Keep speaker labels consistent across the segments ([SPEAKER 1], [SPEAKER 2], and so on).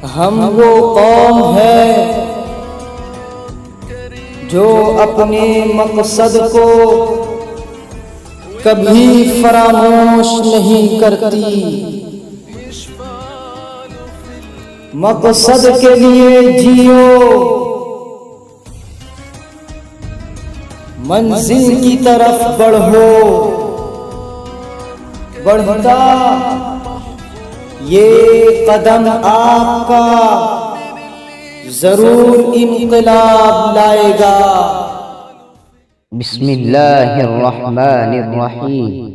[SPEAKER 1] ہم وہ قوم ہے جو اپنے مقصد کو کبھی فراموش نہیں کرتی، مقصد کے لیے جیو، منزل کی طرف بڑھو، بڑھتا یہ قدم آپ کا ضرور انقلاب لائے گا۔
[SPEAKER 2] بسم اللہ الرحمن الرحیم۔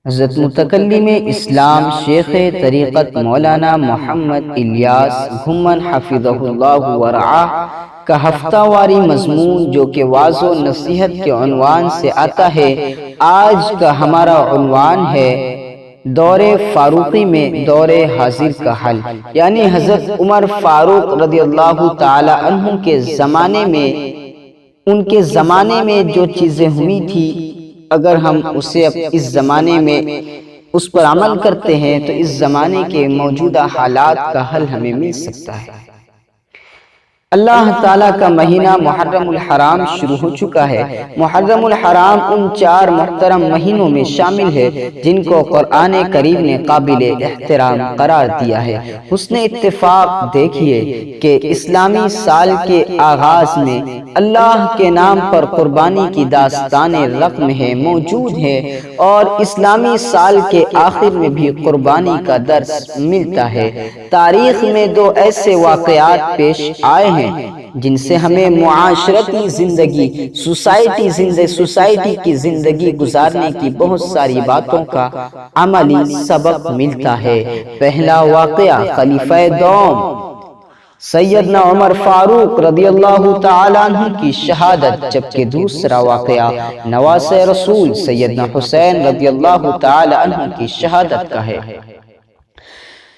[SPEAKER 2] حضرت متکلم اسلام شیخ طریقت مولانا محمد الیاس گھمن حفظہ اللہ ورعاہ کا ہفتہ واری مضمون جو کہ وعظ و نصیحت کے عنوان سے آتا ہے، آج کا ہمارا عنوان ہے دور فاروقی میں دور حاضر کا حل، یعنی حضرت عمر فاروق رضی اللہ تعالی عنہ کے زمانے میں، ان کے زمانے میں جو چیزیں ہوئی تھی، اگر ہم اسے اس زمانے میں اس پر عمل کرتے ہیں تو اس زمانے کے موجودہ حالات کا حل ہمیں مل سکتا ہے۔ اللہ تعالیٰ کا مہینہ محرم الحرام شروع ہو چکا ہے۔ محرم الحرام ان 4 محترم مہینوں میں شامل ہے جن کو قرآن کریم نے قابل احترام قرار دیا ہے۔ حسن اتفاق دیکھیے کہ اسلامی سال کے آغاز میں اللہ کے نام پر قربانی کی داستان رقم ہے موجود ہے، اور اسلامی سال کے آخر میں بھی قربانی کا درس ملتا ہے۔ تاریخ میں 2 ایسے واقعات پیش آئے ہیں جن سے ہمیں معاشرتی زندگی، سوسائٹی کی زندگی گزارنے کی بہت ساری باتوں کا عملی سبق ملتا ہے۔ پہلا واقعہ خلیفہ دوم سیدنا عمر فاروق رضی اللہ تعالیٰ عنہ کی شہادت، جبکہ دوسرا واقعہ نواسہ رسول سیدنا حسین رضی اللہ تعالیٰ عنہ کی شہادت کا ہے۔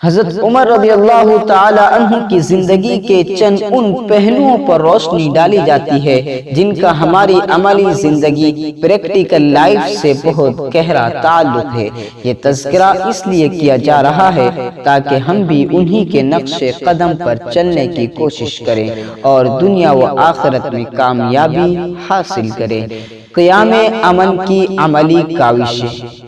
[SPEAKER 2] حضرت عمر رضی اللہ تعالی عنہ کی زندگی کے چند ان پہلوؤں پر روشنی ڈالی جاتی ہے جن کا ہماری عملی زندگی، پریکٹیکل لائف سے بہت گہرا تعلق ہے۔ یہ تذکرہ اس لیے کیا جا رہا ہے تاکہ ہم بھی انہی کے نقش قدم پر چلنے کی کوشش کریں اور دنیا و آخرت میں کامیابی حاصل کریں۔ قیام امن کی عملی کاوشیں۔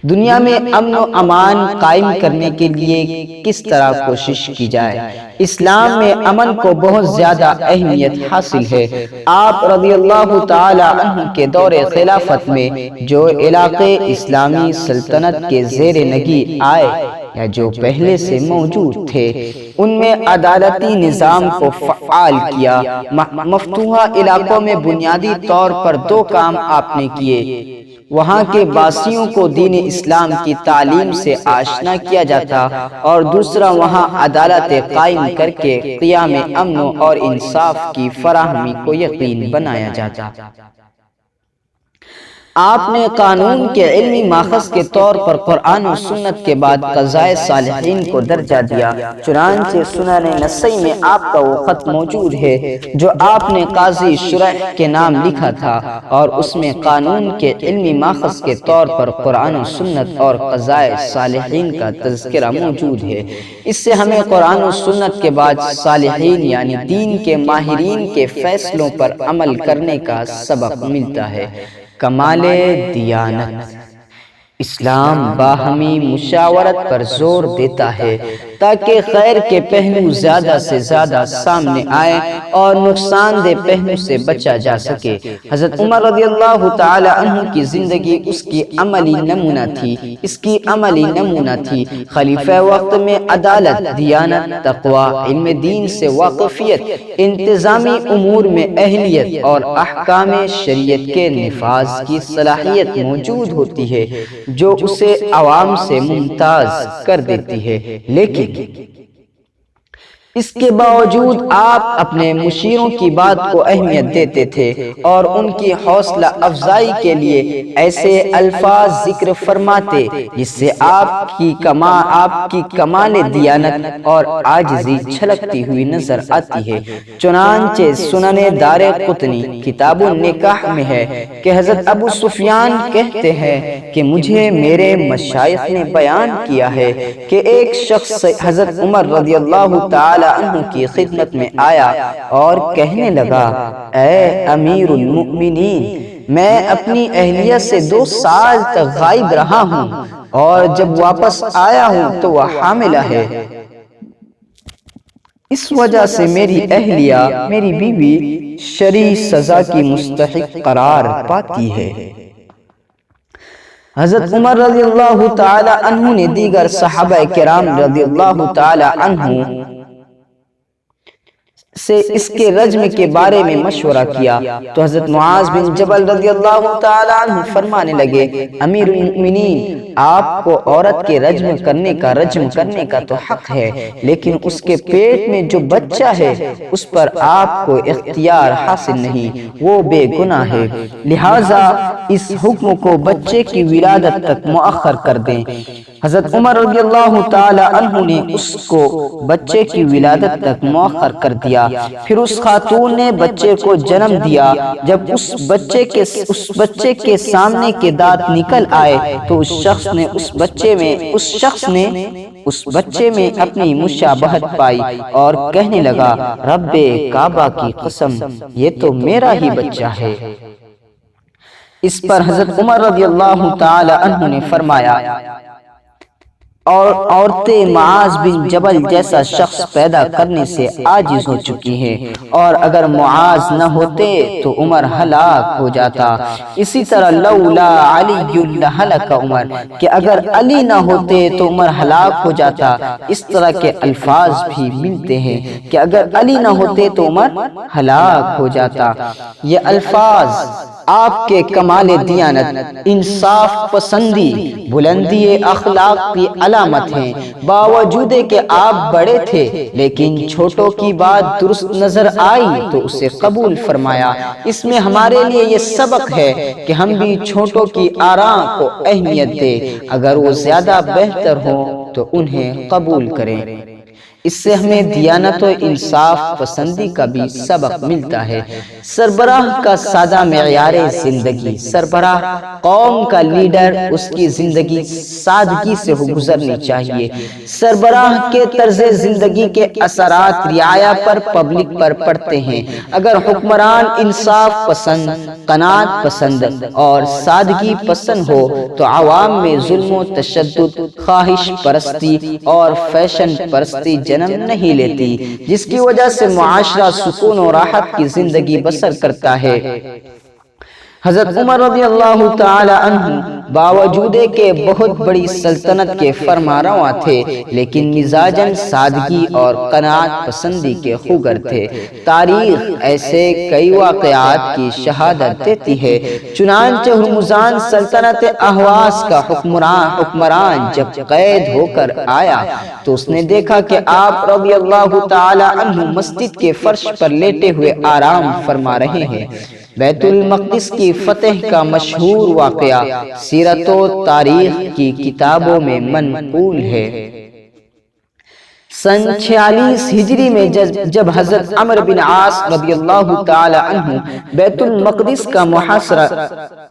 [SPEAKER 2] دنیا میں امن و امان قائم کرنے کے لیے کس طرح کوشش کی جائے؟ اسلام میں امن کو بہت زیادہ اہمیت حاصل ہے۔ آپ رضی اللہ تعالی عنہ کے دور خلافت میں جو علاقے اسلامی سلطنت کے زیر نگی آئے یا جو پہلے سے موجود تھے، ان میں عدالتی نظام کو فعال کیا۔ مفتوحہ علاقوں میں بنیادی طور پر 2 کام آپ نے کیے۔ وہاں کے باسیوں کو دین اسلام کی تعلیم سے آشنا کیا جاتا، اور دوسرا وہاں عدالت قائم کر کے قیام امن اور انصاف کی فراہمی کو یقین بنایا جاتا۔ آپ نے قانون کے علمی ماخذ کے طور پر قرآن و سنت کے بعد قضائے صالحین کو درجہ دیا۔ چنانچہ سنن نسائی میں آپ کا وہ خط موجود ہے جو آپ نے قاضی شریح کے نام لکھا تھا، اور اس میں قانون کے علمی ماخذ کے طور پر قرآن و سنت اور قضائے صالحین کا تذکرہ موجود ہے۔ اس سے ہمیں قرآن و سنت کے بعد صالحین یعنی دین کے ماہرین کے فیصلوں پر عمل کرنے کا سبق ملتا ہے۔ کمال دیانت۔ اسلام باہمی مشاورت پر زور دیتا ہے تاکہ خیر کے پہلو زیادہ سے زیادہ سامنے آئیں اور نقصان دہ پہلو سے بچا جا سکے۔ حضرت عمر رضی اللہ تعالی عنہ کی زندگی اس کی عملی نمونہ تھی۔ خلیفہ وقت میں عدالت، دیانت، تقوی، علم دین سے واقفیت، انتظامی امور میں اہلیت اور احکام شریعت کے نفاذ کی صلاحیت موجود ہوتی ہے جو اسے عوام سے ممتاز کر دیتی ہے۔ لیکن اس کے باوجود آپ اپنے مشیروں کی بات کو اہمیت دیتے تھے اور ان کی حوصلہ افزائی کے لیے ایسے الفاظ ذکر فرماتے جس سے آپ کی کمال دیانت اور عاجزی چھلکتی ہوئی نظر آتی ہے۔ چنانچہ سنن دارقطنی کتاب النکاح میں ہے کہ حضرت ابو سفیان کہتے ہیں کہ مجھے میرے مشائخ نے بیان کیا ہے کہ ایک شخص حضرت عمر رضی اللہ تعالی عنہ کی خدمت میں آیا اور کہنے لگا، اے امیر المؤمنین، میں اپنی اہلیہ سے 2 سال تک غائب رہا ہوں اور جب واپس آیا ہوں تو وہ حاملہ ہے۔ اس وجہ سے میری اہلیہ، میری بیوی شرعی سزا کی مستحق قرار پاتی ہے۔ حضرت عمر رضی اللہ تعالی عنہ نے دیگر صحابہ کرام رضی اللہ تعالی عنہ سے اس کے رجم کے بارے میں مشورہ کیا تو حضرت معاذ بن جبل رضی اللہ تعالی عنہ فرمانے لگے، امیر المؤمنین، آپ کو عورت کے رجم کرنے کا تو حق ہے، لیکن اس کے پیٹ میں جو بچہ ہے اس پر آپ کو اختیار حاصل نہیں، وہ بے گناہ ہے، لہذا اس حکم کو بچے کی ولادت تک مؤخر کر دیں۔ حضرت عمر رضی اللہ تعالی عنہ نے اس کو بچے کی ولادت تک مؤخر کر دیا۔ پھر اس خاتون نے بچے کو جنم دیا۔ جب اس بچے کے سامنے کے دانت نکل آئے تو اس شخص نے اس بچے میں اپنی مشابہت پائی اور کہنے لگا، رب کعبہ کی قسم، یہ تو میرا ہی بچہ ہے۔ اس پر حضرت عمر رضی اللہ تعالی عنہ نے فرمایا، اور عورتیں معاذ بن جبل جیسا شخص پیدا کرنے سے عاجز ہو چکی ہیں، اور اگر معاذ نہ ہوتے تو عمر ہلاک ہو جاتا۔ اسی طرح لولا علی لہلک عمر، کہ اگر علی نہ ہوتے تو عمر ہلاک ہو جاتا۔ اس طرح کے الفاظ بھی ملتے ہیں کہ اگر علی نہ ہوتے تو عمر ہلاک ہو جاتا۔ یہ الفاظ آپ کے کمال دیانت، انصاف پسندی، بلندی اخلاق کی علامت ہیں۔ باوجود کہ آپ بڑے تھے لیکن چھوٹوں کی بات درست نظر آئی تو اسے قبول فرمایا۔ اس میں ہمارے لیے یہ سبق ہے کہ ہم بھی چھوٹوں کی آراء کو اہمیت دیں، اگر وہ زیادہ بہتر ہوں تو انہیں قبول کریں۔ اس سے ہمیں دیانت و انصاف پسندی کا بھی سبق ملتا ہے۔ سربراہ کا سادہ معیار زندگی، سربراہ قوم کا لیڈر، اس کی زندگی سادگی سے گزرنی چاہیے۔ سربراہ کے طرز زندگی کے اثرات رعایا پر، پبلک پر پڑتے ہیں۔ اگر حکمران انصاف پسند، قناعت پسند اور سادگی پسند ہو تو عوام میں ظلم و تشدد، خواہش پرستی اور فیشن پرستی جنم نہیں لیتی، جس کی وجہ سے معاشرہ سکون و راحت کی زندگی بسر کرتا ہے۔ حضرت عمر رضی اللہ تعالی عنہ باوجود کہ بہت بڑی سلطنت کے فرمانروا تھے لیکن مزاجاً سادگی اور قناعت پسندی کے خوگر تھے۔ تاریخ ایسے کئی واقعات کی شہادت دیتی ہے۔ چنانچہ ہرمزان سلطنت اہواز کا حکمران جب قید ہو کر آیا تو اس نے دیکھا کہ آپ رضی اللہ تعالی عنہ مسجد کے فرش پر لیٹے ہوئے آرام فرما رہے ہیں۔ بیت المقدس کی فتح کا مشہور واقعہ سیرت و تاریخ کی کتابوں میں منقول ہے۔ سن 46 ہجری میں جب حضرت عمرو بن عاص رضی اللہ تعالی عنہ بیت المقدس کا محاصرہ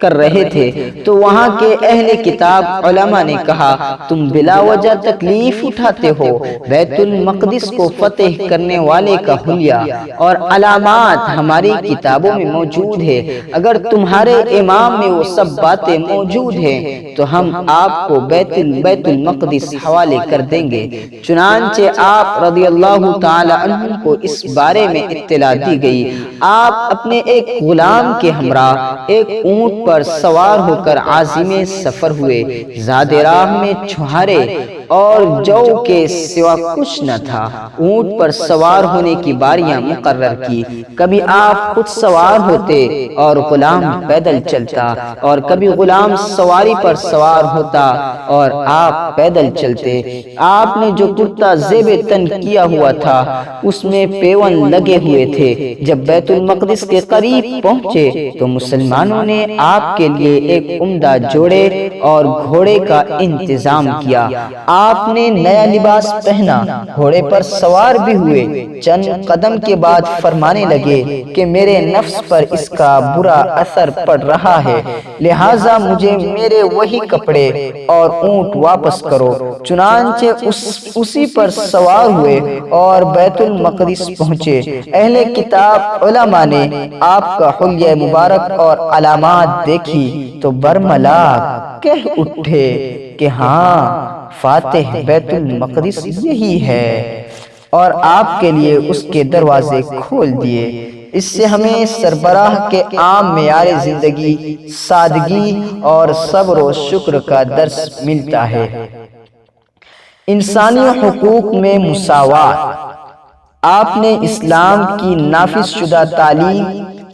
[SPEAKER 2] کر رہے تھے تو وہاں کے اہل کتاب علماء نے کہا، تم بلا وجہ تکلیف اٹھاتے ہو۔ بیت المقدس کو فتح کرنے والے کا حلیہ اور علامات ہماری کتابوں میں موجود ہے۔ اگر تمہارے امام میں وہ سب باتیں موجود ہیں تو ہم آپ کو بیت المقدس حوالے کر دیں گے۔ چنانچہ آپ رضی اللہ تعالی عنہ کو اس بارے میں اطلاع دی گئی۔ آپ اپنے ایک غلام کے ہمراہ ایک اونٹ پر سوار ہو کر عازم سفر ہوئے۔ زاد راہ میں چھوہارے اور جو کے سوا کچھ نہ تھا۔ اونٹ پر سوار ہونے کی باریاں مقرر کی، کبھی آپ خود سوار ہوتے اور غلام پیدل چلتا، اور کبھی غلام سواری پر سوار ہوتا اور آپ پیدل چلتے۔ آپ نے جو کرتا زیب تن کیا ہوا تھا اس میں پیون لگے ہوئے تھے۔ جب بیت المقدس کے قریب پہنچے تو مسلمانوں نے آپ کے لیے ایک عمدہ جوڑے اور گھوڑے کا انتظام کیا۔ آپ نے نیا لباس پہنا، گھوڑے پر سوار بھی ہوئے۔ چند قدم کے بعد فرمانے لگے کہ میرے نفس پر اس کا برا اثر پڑ رہا ہے، لہٰذا مجھے میرے وہی کپڑے اور اونٹ واپس کرو۔ چنانچہ اسی پر سوار ہوئے اور بیت المقدس پہنچے۔ اہل کتاب علماء نے آپ کا حلیہ مبارک اور علامات دیکھی تو برملا کہہ اٹھے کہ ہاں، فاتح بیت المقدس یہی ہے، اور آپ کے لیے اس کے دروازے کھول دیے۔ اس سے ہمیں سربراہ کے عام معیار زندگی، سادگی اور صبر و شکر کا درس ملتا ہے۔ انسانی حقوق میں مساوات۔ آپ نے اسلام کی نافذ شدہ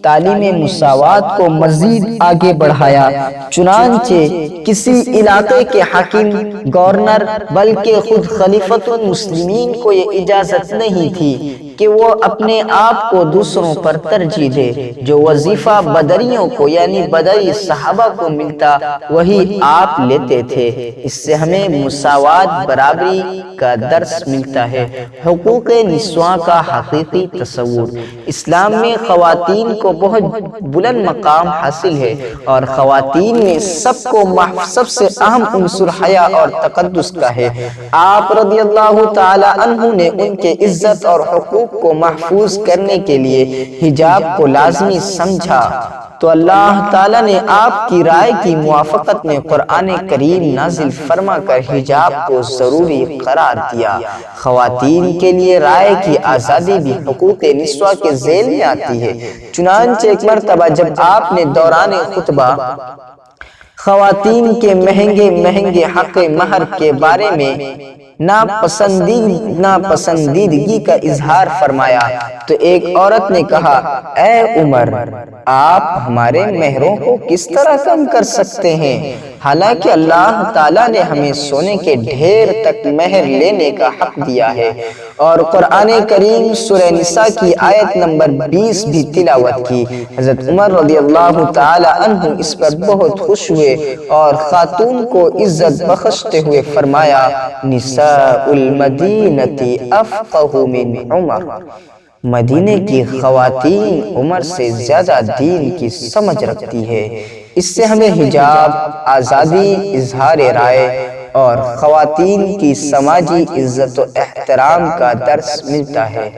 [SPEAKER 2] تعلیم مساوات کو مزید آگے بڑھایا۔ چنانچہ کسی علاقے کے حاکم، گورنر، بلکہ خود خلیفۃ المسلمین کو یہ اجازت نہیں تھی کہ وہ اپنے آپ کو دوسروں پر ترجیح دے۔ جو وظیفہ بدریوں کو یعنی بدری صحابہ کو ملتا وہی آپ لیتے تھے۔ اس سے ہمیں مساوات، برابری کا درس ملتا ہے۔ حقوق نسواں کا حقیقی تصور۔ اسلام میں خواتین کو بہت بلند مقام حاصل ہے، اور خواتین میں سب سے اہم عنصر حیا اور تقدس کا ہے۔ آپ رضی اللہ تعالی عنہ نے ان کے عزت اور حقوق کو محفوظ کرنے کے لیے حجاب کو لازمی سمجھا، تو اللہ تعالیٰ نے آپ کی رائے کی موافقت میں قرآن کریم نازل فرما کر حجاب کو ضروری قرار دیا۔ خواتین کے لیے رائے کی آزادی بھی حقوق نسواں کے ذیل میں آتی ہے۔ چنانچہ ایک مرتبہ جب آپ نے دوران خطبہ خواتین کے مہنگے حق مہر کے بارے میں ناپسندیدگی کا اظہار فرمایا تو ایک عورت نے کہا، اے عمر، آپ ہمارے مہروں کو کس طرح کم کر سکتے ہیں؟ حالانکہ اللہ تعالیٰ نے ہمیں سونے کے ڈھیر تک مہر لینے کا حق دیا ہے۔ اور قرآن کریم سورہ نساء کی آیت نمبر 20 بھی تلاوت کی۔ حضرت عمر رضی اللہ تعالی عنہ اس پر بہت خوش ہوئے اور خاتون کو عزت بخشتے ہوئے فرمایا، نساء المدینۃ افقہ من عمر۔ مدینے کی خواتین عمر سے زیادہ دین کی سمجھ رکھتی ہے۔ اس سے ہمیں حجاب، آزادی، اظہار رائے اور خواتین کی سماجی عزت و احترام کا درس ملتا ہے۔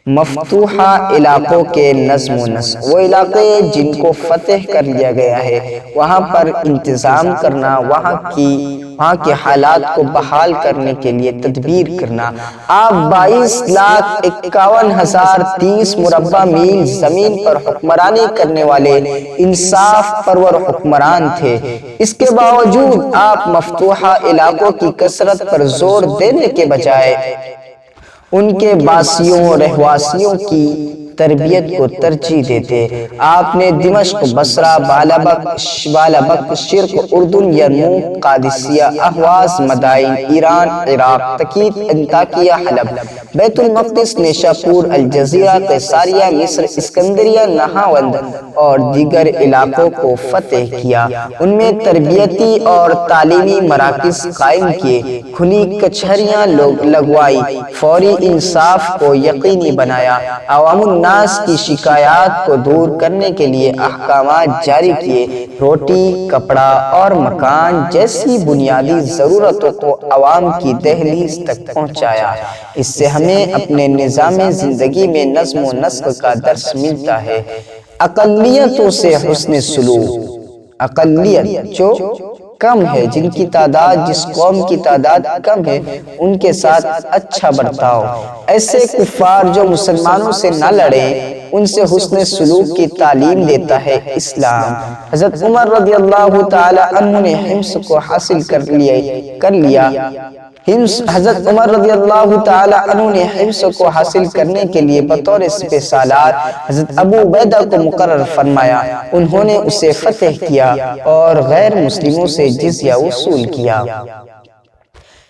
[SPEAKER 2] مفتوحہ علاقوں کے نظم و نسق۔ وہ علاقے جن کو فتح کر لیا گیا ہے وہاں پر انتظام کرنا، وہاں کے حالات کو بحال کرنے کے لیے تدبیر کرنا۔ آپ 22,51,030 مربع میل زمین پر حکمرانی کرنے والے انصاف پرور حکمران تھے۔ اس کے باوجود آپ مفتوحہ علاقوں کی کثرت پر زور دینے کے بجائے ان کے باسیوں، رہواسیوں کی تربیت کو ترجیح دیتے۔ آپ نے دمشق، بصرہ، بالابک، شرق، اردن، یرموک، قادسیہ، اہواز، مدائن، ایران، عراق، تکیت، انطاکیہ، حلب، بیت المقدس، نیشاپور، الجزیرہ، قیصاریہ، مصر، اسکندریہ، نہاوند اور دیگر علاقوں کو فتح کیا۔ ان میں تربیتی اور تعلیمی مراکز قائم کیے، کھلی کچہریاں لگوائی، فوری انصاف کو یقینی بنایا، عوام الناس کی شکایات کو دور کرنے کے لیے احکامات جاری کیے، روٹی، کپڑا اور مکان جیسی بنیادی ضرورتوں کو عوام کی دہلیز تک پہنچایا۔ اس سے ہمیں اپنے نظام زندگی میں نظم و نسق کا درس ملتا ہے۔ اقلیتوں سے حسن سلوک۔ اقلیت جو کم ہے، جن کی تعداد، جس قوم کی تعداد کم ہے، ان کے ساتھ اچھا برتاؤ۔ ایسے کفار جو مسلمانوں سے نہ لڑیں، ان سے حسن سلوک کی تعلیم دیتا ہے اسلام۔ حضرت عمر رضی اللہ تعالی عنہ نے حمص کو حاصل کر لیا۔ حضرت عمر رضی اللہ تعالی عنہ نے حمص کو حاصل کرنے کے لیے بطور سپہ سالار حضرت ابو عبیدہ کو مقرر فرمایا۔ انہوں نے اسے فتح کیا اور غیر مسلموں سے جزیہ وصول کیا۔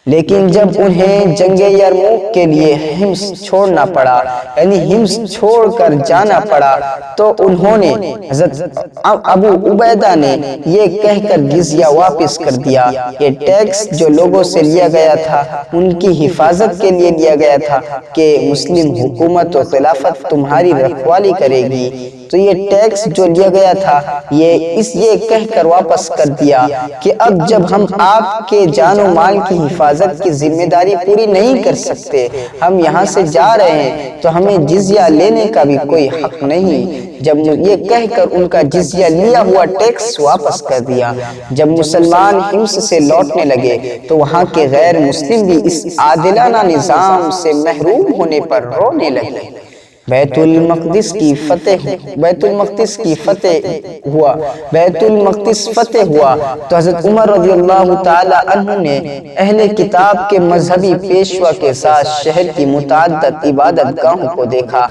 [SPEAKER 2] لیکن جب انہیں جنگ یرموک کے لیے حمص چھوڑنا پڑا، یعنی حمص چھوڑ کر جانا پڑا، تو انہوں نے حضرت ابو عبیدہ نے یہ کہہ کر جزیہ واپس کر دیا۔ یہ ٹیکس جو لوگوں سے لیا گیا تھا، ان کی حفاظت کے لیے لیا گیا تھا کہ مسلم حکومت و خلافت تمہاری رکھوالی کرے گی، تو یہ ٹیکس جو لیا گیا تھا یہ کہہ کر واپس کر دیا کہ اب جب ہم آپ کے جان و مال کی حفاظت کی ذمہ داری پوری نہیں کر سکتے، ہم یہاں سے جا رہے ہیں، تو ہمیں جزیہ لینے کا بھی کوئی حق نہیں۔ جب یہ کہہ کر ان کا جزیہ لیا ہوا ٹیکس واپس کر دیا۔ جب مسلمان حمص سے لوٹنے لگے تو وہاں کے غیر مسلم بھی اس عادلانہ نظام سے محروم ہونے پر رونے لگے۔ بیت المقدس کی فتح ہوا تو حضرت عمر رضی اللہ تعالی عنہ نے اہل کتاب کے مذہبی پیشوا کے ساتھ شہر کی متعدد عبادت گاہوں کو دیکھا۔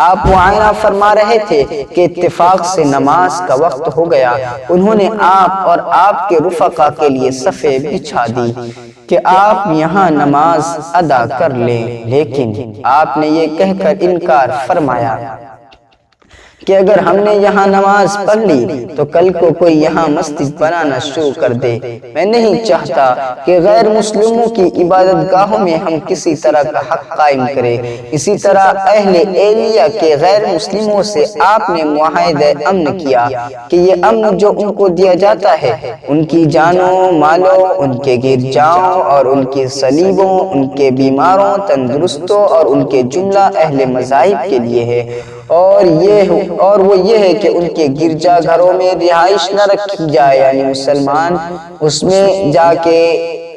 [SPEAKER 2] آپ معائنہ فرما رہے تھے کہ اتفاق سے نماز کا وقت ہو گیا۔ انہوں نے آپ اور آپ کے رفقا کے لیے صفیں بچھا دی کہ آپ یہاں نماز ادا کر لیں، لیکن آپ نے یہ کہہ کر انکار فرمایا کہ اگر ہم نے یہاں نماز پڑھ لی تو کل کو کوئی یہاں مسجد بنانا شروع کر دے۔ میں نہیں چاہتا کہ غیر مسلموں کی عبادت گاہوں میں ہم کسی طرح کا حق قائم کریں۔ اسی طرح اہل ایلیا کے غیر مسلموں سے آپ نے معاہدہ امن کیا کہ یہ امن جو ان کو دیا جاتا ہے، ان کی جانوں، مالوں، ان کے گرجاؤں اور ان کی صلیبوں، ان کے بیماروں، تندرستوں اور ان کے جملہ اہل مذاہب کے لیے ہے، اور وہ یہ ہے کہ ان کے گرجا گھروں میں رہائش نہ رکھی جائے، یعنی مسلمان اس میں جا کے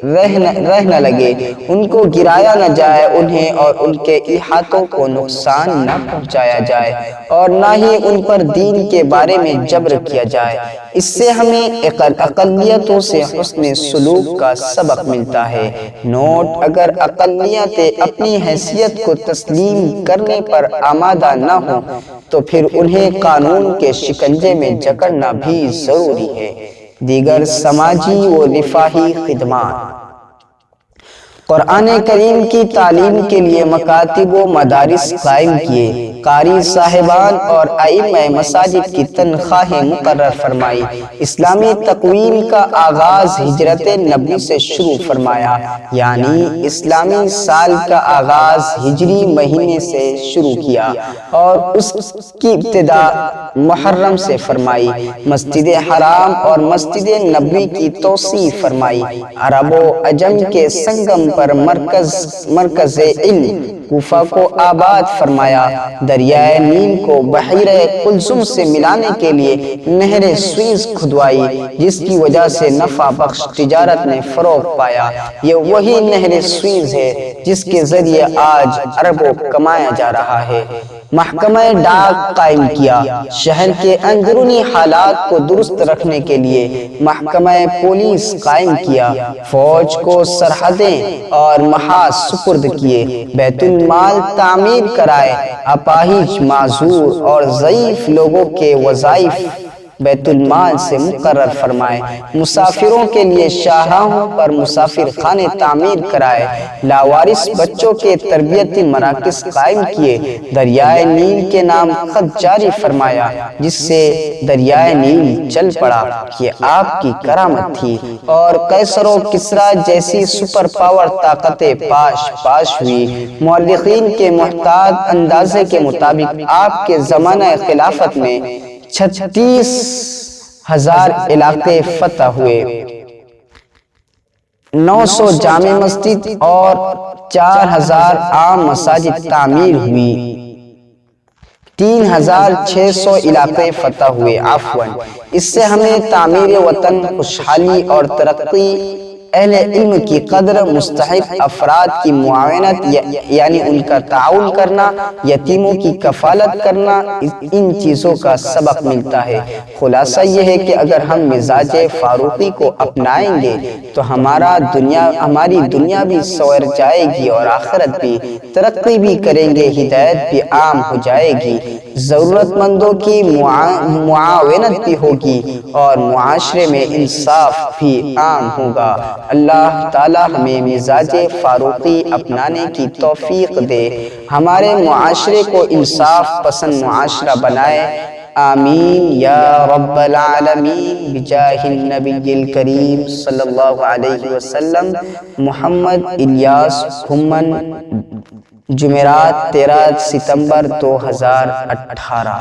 [SPEAKER 2] رہ نہ لگے، ان کو گرایا نہ جائے، انہیں اور ان کے احاطوں کو نقصان نہ پہنچایا جائے، اور نہ ہی ان پر دین کے بارے میں جبر کیا جائے۔ اس سے ہمیں اقلیتوں سے حسن سلوک کا سبق ملتا ہے۔ نوٹ: اگر اقلیتیں اپنی حیثیت کو تسلیم کرنے پر آمادہ نہ ہوں تو پھر انہیں قانون کے شکنجے میں جکڑنا بھی ضروری ہے۔ دیگر سماجی و رفاہی خدمات۔ قرآن کریم کی تعلیم کے لیے مکاتب و مدارس قائم کیے، قاری صاحبان اور ائمہ مساجد کی تنخواہیں مقرر فرمائی، اسلامی تقویم کا آغاز ہجرت نبوی سے شروع فرمایا، یعنی اسلامی سال کا آغاز ہجری مہینے سے شروع کیا اور اس کی ابتدا محرم سے فرمائی، مسجد حرام اور مسجد نبوی کی توسیع فرمائی، عرب و عجم کے سنگم پر مرکز علم کوفہ کو آباد فرمایا، دریائے نیل کو بحیرہ قلزم سے ملانے کے لیے نہر سوئز کھدوائی، جس کی وجہ سے نفع بخش تجارت نے فروغ پایا۔ یہ وہی نہر سوئز ہے جس کے ذریعے آج اربوں کمایا جا رہا ہے۔ محکمہ ڈاک قائم کیا، شہر کے اندرونی حالات کو درست رکھنے کے لیے محکمہ پولیس قائم کیا، فوج کو سرحدیں اور محاذ سپرد کیے، بیت المال تعمیر کرائے، اپاہج، معذور اور ضعیف لوگوں کے وظائف بیت المال سے مقرر فرمائے، مسافروں کے لیے شاہراہوں پر مسافر خانے تعمیر کرائے، لاوارث بچوں کے تربیتی مراکز قائم کیے، دریائے نیل کے نام خط جاری فرمایا جس سے دریائے نیل چل پڑا۔ یہ آپ کی کرامت تھی، اور قیصر و کسریٰ جیسی سپر پاور طاقتیں پاش ہوئی۔ مورخین کے محتاط اندازے کے مطابق آپ کے زمانہ خلافت میں 36,000 علاقے فتح ہوئے، 900 جامع مسجد اور 4,000 عام مساجد تعمیر ہوئی۔ 3600 علاقے فتح ہوئے عفواً۔ اس سے ہمیں تعمیر وطن، خوشحالی اور ترقی، اہل علم کی قدر، مستحق افراد کی معاونت یعنی ان کا تعاون کرنا، یتیموں کی کفالت کرنا، ان چیزوں کا سبق ملتا ہے۔ خلاصہ یہ ہے کہ اگر ہم مزاج فاروقی کو اپنائیں گے تو ہماری دنیا بھی سنور جائے گی اور آخرت بھی، ترقی بھی کریں گے، ہدایت بھی عام ہو جائے گی، ضرورت مندوں کی معاونت بھی ہوگی اور معاشرے میں انصاف بھی عام ہوگا۔ اللہ تعالی ہمیں مزاج فاروقی اپنانے کی توفیق دے، ہمارے معاشرے کو انصاف پسند معاشرہ بنائے، آمین یا رب العالمین، بجاہ النبی الکریم صلی اللہ علیہ وسلم۔ محمد الیاس گھمن، جمعرات 13 ستمبر 2018۔